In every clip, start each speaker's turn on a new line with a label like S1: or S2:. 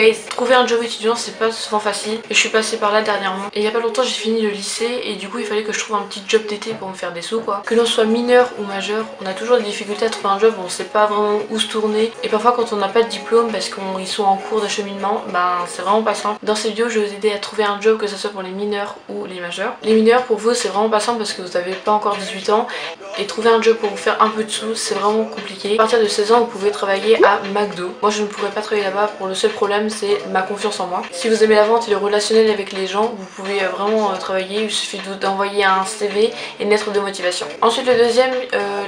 S1: guys, trouver un job étudiant c'est pas souvent facile et je suis passée par là dernièrement. Et il y a pas longtemps j'ai fini le lycée et du coup il fallait que je trouve un petit job d'été pour me faire des sous quoi. Que l'on soit mineur ou majeur, on a toujours des difficultés à trouver un job, on sait pas vraiment où se tourner. Et parfois quand on n'a pas de diplôme parce qu'ils sont en cours d'acheminement, ben c'est vraiment pas simple. Dans cette vidéo je vais vous aider à trouver un job, que ce soit pour les mineurs ou les majeurs. Les mineurs pour vous c'est vraiment pas simple parce que vous n'avez pas encore 18 ans et trouver un job pour vous faire un peu de sous c'est vraiment compliqué. À partir de 16 ans vous pouvez travailler à McDo. Moi je ne pourrais pas travailler là-bas, pour le seul problème c'est ma confiance en moi. Si vous aimez la vente et le relationnel avec les gens, vous pouvez vraiment travailler, il suffit d'envoyer un CV et une lettre de motivation. Ensuite le deuxième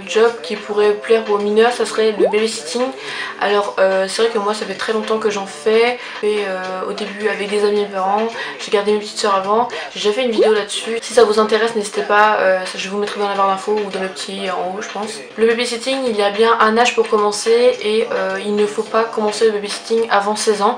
S1: job qui pourrait plaire aux mineurs, ça serait le babysitting. Alors c'est vrai que moi ça fait très longtemps que j'en fais, et au début avec des amis et mes parents, j'ai gardé mes petites soeurs avant, j'ai déjà fait une vidéo là-dessus. Si ça vous intéresse n'hésitez pas, je vous mettrai dans la barre d'infos ou dans le petit en haut je pense. Le babysitting, il y a bien un âge pour commencer et il ne faut pas commencer le babysitting avant 16 ans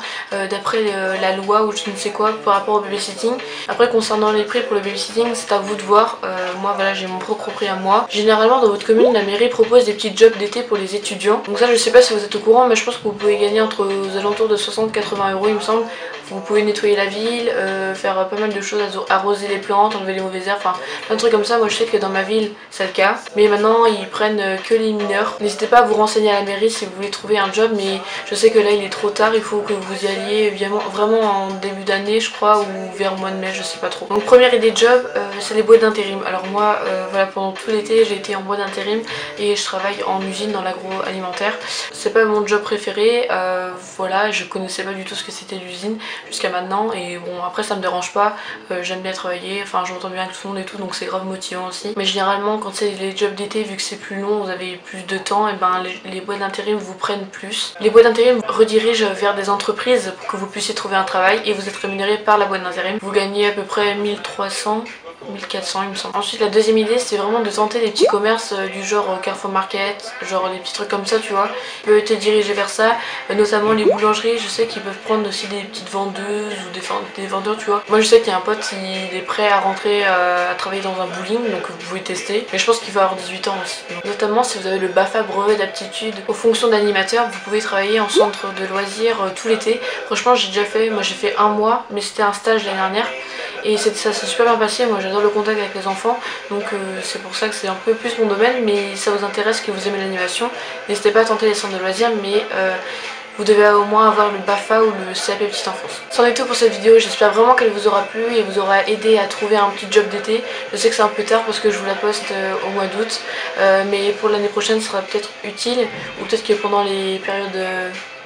S1: d'après la loi ou je ne sais quoi par rapport au babysitting. Après concernant les prix pour le babysitting c'est à vous de voir. Moi voilà, j'ai mon propre prix à moi. Généralement dans votre commune la mairie propose des petits jobs d'été pour les étudiants. Donc ça je sais pas si vous êtes au courant, mais je pense que vous pouvez gagner entre aux alentours de 60-80 € il me semble. Vous pouvez nettoyer la ville, faire pas mal de choses, arroser les plantes, enlever les mauvaises herbes, enfin plein de trucs comme ça. Moi je sais que dans ma ville c'est le cas, mais maintenant ils prennent que les mineurs. N'hésitez pas à vous renseigner à la mairie si vous voulez trouver un job, mais je sais que là il est trop tard, il faut que vous y alliez vraiment en début d'année je crois, ou vers le mois de mai, je sais pas trop. Donc première idée de job, c'est les boîtes d'intérim. Alors moi voilà, pendant tout l'été j'ai été en boîte d'intérim et je travaille en usine dans l'agroalimentaire. C'est pas mon job préféré, voilà, je connaissais pas du tout ce que c'était l'usine jusqu'à maintenant, et bon après ça me dérange pas, j'aime bien travailler, enfin je m'entends bien avec tout le monde et tout, donc c'est grave motivant aussi. Mais généralement quand c'est les jobs d'été, vu que c'est plus long, vous avez plus de temps, et ben les boîtes d'intérim vous prennent plus. Les boîtes d'intérim redirigent vers des entreprises pour que vous puissiez trouver un travail et vous êtes rémunéré par la boîte d'intérim. Vous gagnez à peu près 1300 1400 il me semble. Ensuite la deuxième idée c'est vraiment de tenter des petits commerces du genre Carrefour Market, genre des petits trucs comme ça tu vois. Tu peux te diriger vers ça, notamment les boulangeries, je sais qu'ils peuvent prendre aussi des petites vendeuses ou des vendeurs tu vois. Moi je sais qu'il y a un pote, il est prêt à rentrer à travailler dans un bowling, donc vous pouvez tester, mais je pense qu'il va avoir 18 ans aussi. Donc, notamment si vous avez le BAFA, brevet d'aptitude aux fonctions d'animateur, vous pouvez travailler en centre de loisirs tout l'été. Franchement j'ai déjà fait, moi j'ai fait un mois, mais c'était un stage l'année dernière et ça s'est super bien passé. Moi j'adore le contact avec les enfants, donc c'est pour ça que c'est un peu plus mon domaine. Mais si ça vous intéresse, que vous aimez l'animation, n'hésitez pas à tenter les centres de loisirs, mais vous devez au moins avoir le BAFA ou le CAP petite enfance. C'en est tout pour cette vidéo, j'espère vraiment qu'elle vous aura plu et vous aura aidé à trouver un petit job d'été. Je sais que c'est un peu tard parce que je vous la poste au mois d'août, mais pour l'année prochaine ça sera peut-être utile, ou peut-être que pendant les périodes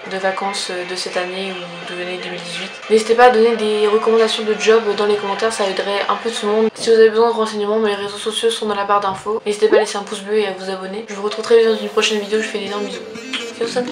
S1: de vacances de cette année ou de l'année 2018. N'hésitez pas à donner des recommandations de job dans les commentaires, ça aiderait un peu tout le monde. Si vous avez besoin de renseignements, mes réseaux sociaux sont dans la barre d'infos. N'hésitez pas à laisser un pouce bleu et à vous abonner. Je vous retrouve très vite dans une prochaine vidéo, je vous fais d'énormes bisous. Ciao,